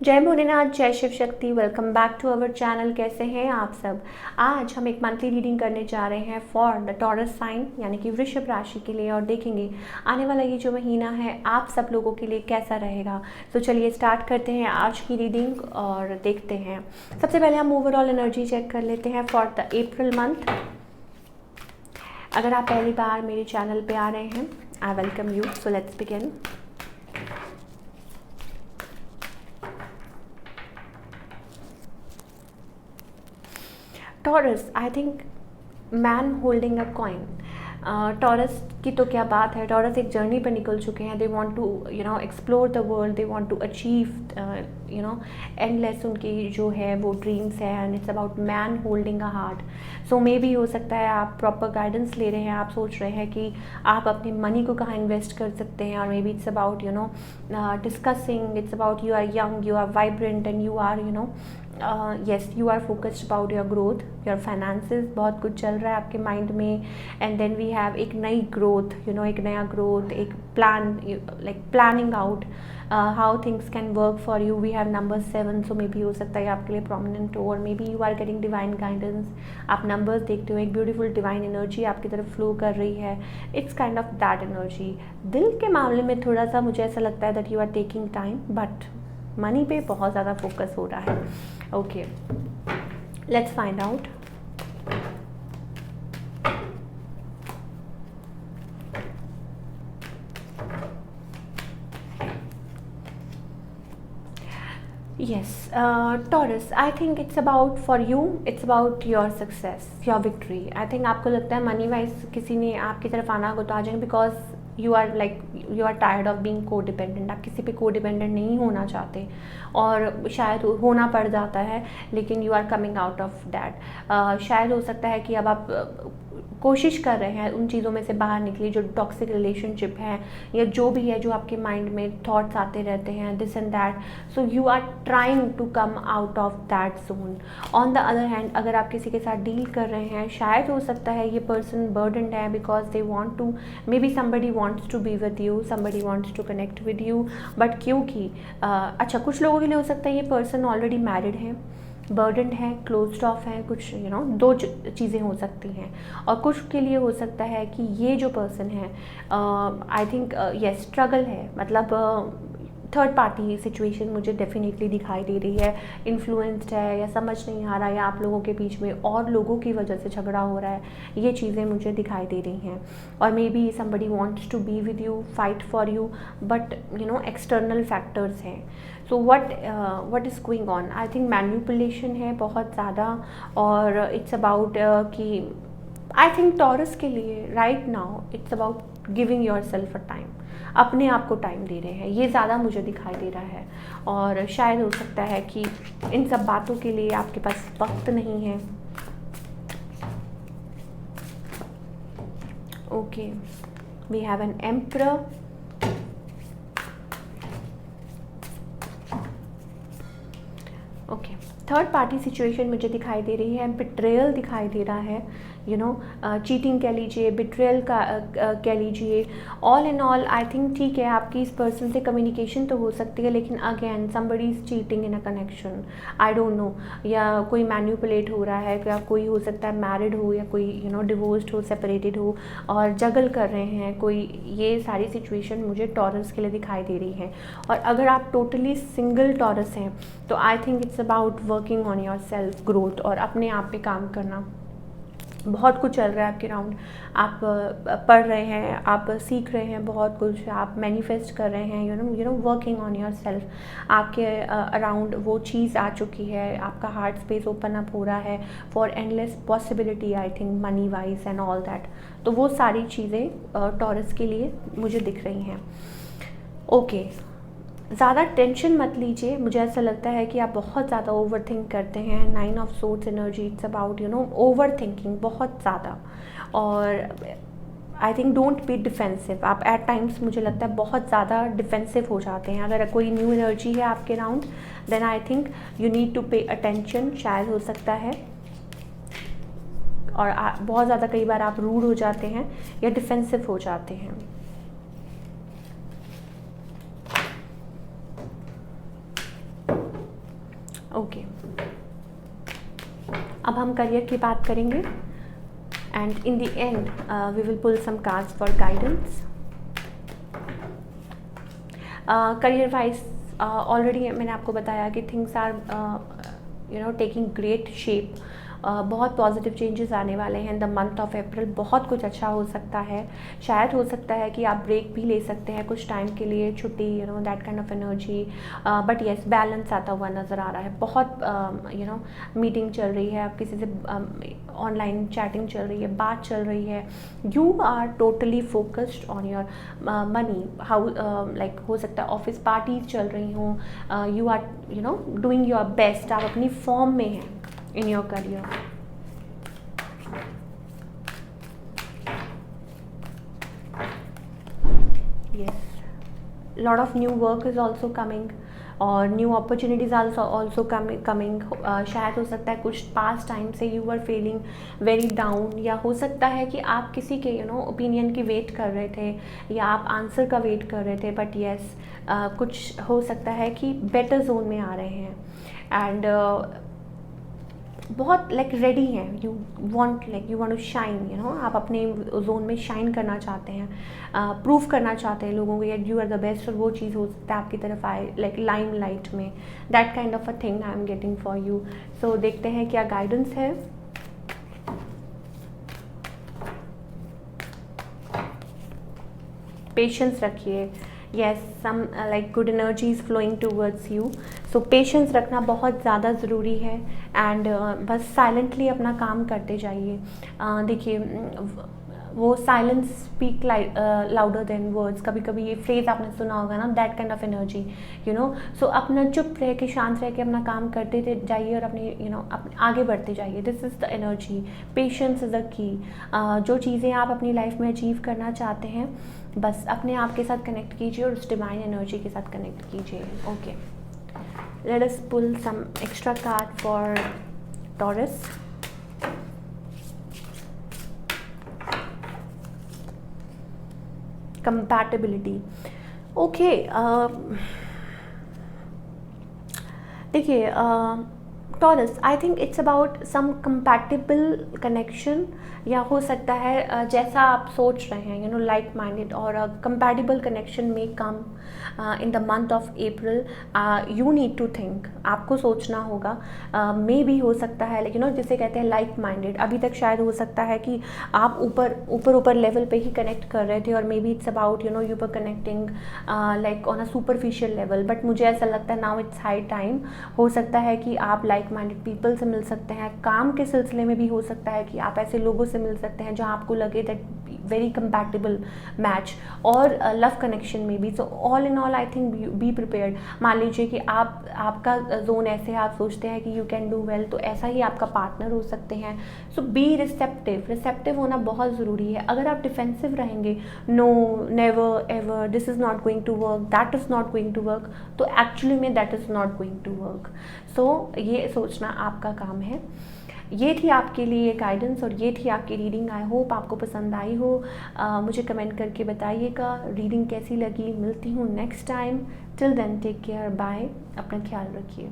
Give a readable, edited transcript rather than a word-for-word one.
जय भोलेनाथ, जय Shiv Shakti. Welcome back to our channel. कैसे हैं आप सब। आज हम एक मंथली रीडिंग करने जा रहे हैं फॉर द टॉरस साइन यानी कि वृषभ राशि के लिए, और देखेंगे आने वाला ये जो महीना है आप सब लोगों के लिए कैसा रहेगा। तो चलिए स्टार्ट करते हैं आज की रीडिंग और देखते हैं। सबसे पहले हम ओवरऑल एनर्जी चेक कर लेते हैं फॉर द अप्रैल मंथ। अगर आप पहली बार मेरे चैनल पे आ रहे हैं, I welcome you. So let's begin. Taurus, I think man holding a coin. Taurus की तो क्या बात है। टॉरस एक जर्नी पर निकल चुके हैं। They want to explore the world, they want to achieve endless उनकी जो है वो ड्रीम्स है, and it's about man holding a heart. So maybe हो सकता है आप प्रॉपर गाइडेंस ले रहे हैं, आप सोच रहे हैं कि आप अपने मनी को कहाँ इन्वेस्ट कर सकते हैं, और maybe it's about discussing, it's about you are young, you are vibrant and you are yes you are focused about your growth, your finances. बहुत कुछ चल रहा है आपके माइंड में, एंड देन वी हैव एक नई ग्रोथ, एक नया ग्रोथ, एक plan, like planning out how things can work for you. We have number 7, so maybe हो सकता है आपके लिए प्रोमिनेंट हो, और maybe you are getting divine guidance. आप नंबर्स देखते हो, एक ब्यूटीफुल डिवाइन एनर्जी आपकी तरफ फ्लो कर रही है। It's kind of that energy. दिल के मामले में थोड़ा सा मुझे ऐसा लगता है that you are taking time, but money पे बहुत ज़्यादा फोकस हो रहा है। Okay, let's find out. Yes, Taurus, I think it's about for you, it's about your success, your victory. I think आपको लगता है मनी वाइज किसी ने आपकी तरफ आना होगा तो आ जाएंगे, because you are tired of being codependent. आप किसी पे को डिपेंडेंट नहीं होना चाहते, और शायद होना पड़ जाता है, लेकिन you are coming out of that. शायद हो सकता है कि अब आप कोशिश कर रहे हैं उन चीज़ों में से बाहर निकली, जो टॉक्सिक रिलेशनशिप है या जो भी है, जो आपके माइंड में थॉट्स आते रहते हैं this and that. So you are trying to come out of that zone. On the other hand, अगर आप किसी के साथ डील कर रहे हैं, शायद हो सकता है ये पर्सन बर्डनड है, because they want to, maybe somebody wants to be with you, somebody wants to connect with you, but क्योंकि अच्छा, कुछ लोगों के लिए हो सकता है ये पर्सन ऑलरेडी मैरिड है, बर्डन है, क्लोज्ड ऑफ है, कुछ दो चीज़ें हो सकती हैं। और कुछ के लिए हो सकता है कि ये जो पर्सन है, आई थिंक यस, स्ट्रगल है, मतलब थर्ड पार्टी सिचुएशन मुझे डेफिनेटली दिखाई दे रही है। इन्फ्लुएंस्ड है, या समझ नहीं आ रहा है, या आप लोगों के बीच में और लोगों की वजह से झगड़ा हो रहा है, ये चीज़ें मुझे दिखाई दे रही हैं। और maybe somebody wants to be with you, fight for you, but external factors हैं। So what is going on, I think manipulation है बहुत ज़्यादा, और इट्स अबाउट कि आई थिंक टॉरस के लिए right now it's about giving your self a time. अपने आप को टाइम दे रहे हैं, ये ज़्यादा मुझे दिखाई दे रहा है। और शायद हो सकता है कि इन सब बातों के लिए आपके पास वक्त नहीं है। Okay, we have an emperor. Okay, third party situation मुझे दिखाई दे रही है, बिट्रेयल दिखाई दे रहा है, चीटिंग कह लीजिए, बिट्रेयल का कह लीजिए। All in all I think ठीक है, आपकी इस पर्सन से कम्युनिकेशन तो हो सकती है, लेकिन again somebody is cheating in a connection, I don't know, या कोई मैन्युपुलेट हो रहा है, या कोई हो सकता है मैरिड हो, या कोई डिवोर्स्ड हो, सेपरेटेड हो, और जगल कर रहे हैं कोई। ये सारी सिचुएशन मुझे टॉरस के लिए दिखाई दे रही है। और अगर आप टोटली सिंगल टॉरस हैं तो आई think it's about working on your self growth, और अपने आप पे काम करना। बहुत कुछ चल रहा है आपके राउंड, आप पढ़ रहे हैं, आप सीख रहे हैं, बहुत कुछ आप मैनिफेस्ट कर रहे हैं, वर्किंग ऑन योर सेल्फ। आपके अराउंड वो चीज़ आ चुकी है, आपका हार्ट स्पेस ओपन अप हो रहा है for endless possibility, I think money wise and all that. तो वो सारी चीज़ें टॉरस के लिए मुझे दिख रही हैं। ओके, ज़्यादा टेंशन मत लीजिए, मुझे ऐसा लगता है कि आप बहुत ज़्यादा ओवर थिंक करते हैं। 9 of swords energy, it's about over thinking बहुत ज़्यादा। और I think don't be defensive. आप एट टाइम्स मुझे लगता है बहुत ज़्यादा डिफेंसिव हो जाते हैं। अगर कोई न्यू एनर्जी है आपके round, then I think you need to pay attention, शायद हो सकता है। और बहुत ज़्यादा कई बार आप रूड हो जाते हैं या डिफेंसिव हो जाते हैं। ओके, अब हम करियर की बात करेंगे and in the end we will pull some cards for guidance. Career wise already मैंने आपको बताया कि things are taking great shape. बहुत पॉजिटिव चेंजेस आने वाले हैं in the month of April. बहुत कुछ अच्छा हो सकता है. शायद हो सकता है कि आप ब्रेक भी ले सकते हैं कुछ टाइम के लिए, छुट्टी, that kind of energy. But yes, balance आता हुआ नज़र आ रहा है. बहुत मीटिंग चल रही है, आप किसी से ऑनलाइन चैटिंग चल रही है, बात चल रही है. You are totally focused on your money. How like हो सकता है ऑफिस पार्टीज चल रही हों. You are doing your best. आप अपनी फॉर्म में हैं in your career. Yes, lot of new work is also coming और न्यू अपॉर्चुनिटीज़ also coming. शायद हो सकता है कुछ पास टाइम से you are feeling very down, या हो सकता है कि आप किसी के ओपिनियन की वेट कर रहे थे या आप आंसर का वेट कर रहे थे. बट येस, कुछ हो सकता है कि बेटर जोन में आ रहे हैं एंड बहुत लाइक रेडी हैं. You want to shine. आप अपने जोन में शाइन करना चाहते हैं, प्रूव करना चाहते हैं लोगों को यू आर द बेस्ट. और वो चीज़ हो सकता है आपकी तरफ आए लाइक लाइम लाइट में. That kind of a thing I am getting for you. So देखते हैं क्या गाइडेंस है. पेशेंस रखिए. Yes, some like good energy is flowing towards you. So patience रखना बहुत ज़्यादा ज़रूरी है एंड बस साइलेंटली अपना काम करते जाइए. देखिए, वो silence speak louder than words. कभी कभी ये फ्रेज आपने सुना होगा ना, दैट काइंड ऑफ एनर्जी. सो अपना चुप रह के, शांत रह के अपना काम करते जाइए और अपने आगे बढ़ते जाइए. This is the energy. Patience is the key. जो चीज़ें आप अपनी लाइफ में अचीव करना चाहते हैं, बस अपने आप के साथ कनेक्ट कीजिए और उस डिवाइन एनर्जी के साथ कनेक्ट कीजिए. Okay, let us pull some extra card for Taurus. Compatibility. Okay, देखिए Taurus, I think it's about some compatible connection. या हो सकता है जैसा आप सोच रहे हैं, लाइक माइंडेड और कंपैटिबल कनेक्शन में come in the month of April. You need to think. आपको सोचना होगा. मे भी हो सकता है लेकिन जिसे कहते हैं लाइक माइंडेड. अभी तक शायद हो सकता है कि आप ऊपर लेवल पे ही कनेक्ट कर रहे थे और maybe it's about you were connecting like on a superficial level. But मुझे ऐसा लगता है नाउ इट्स हाई टाइम. हो सकता है कि आप लाइक माइंडेड पीपल से मिल सकते हैं. काम के सिलसिले में भी हो सकता है कि आप ऐसे लोगों से मिल सकते हैं जहां आपको लगे दैट वेरी कंपैटिबल मैच. और लव कनेक्शन में भी. So all in all I think be prepared. मान लीजिए कि आपका जोन ऐसे है, आप सोचते हैं कि यू कैन डू वेल, तो ऐसा ही आपका पार्टनर हो सकते हैं. सो बी रिसेप्टिव होना बहुत ज़रूरी है. अगर आप डिफेंसिव रहेंगे, no, never, ever, this is not going to work, that is not going to work, तो एक्चुअली में that is not going to work. So ये सोचना आपका काम है. ये थी आपके लिए गाइडेंस और ये थी आपकी रीडिंग. आई होप आपको पसंद आई हो. मुझे कमेंट करके बताइएगा रीडिंग कैसी लगी. मिलती हूँ next time. Till then take care, bye. अपना ख्याल रखिए.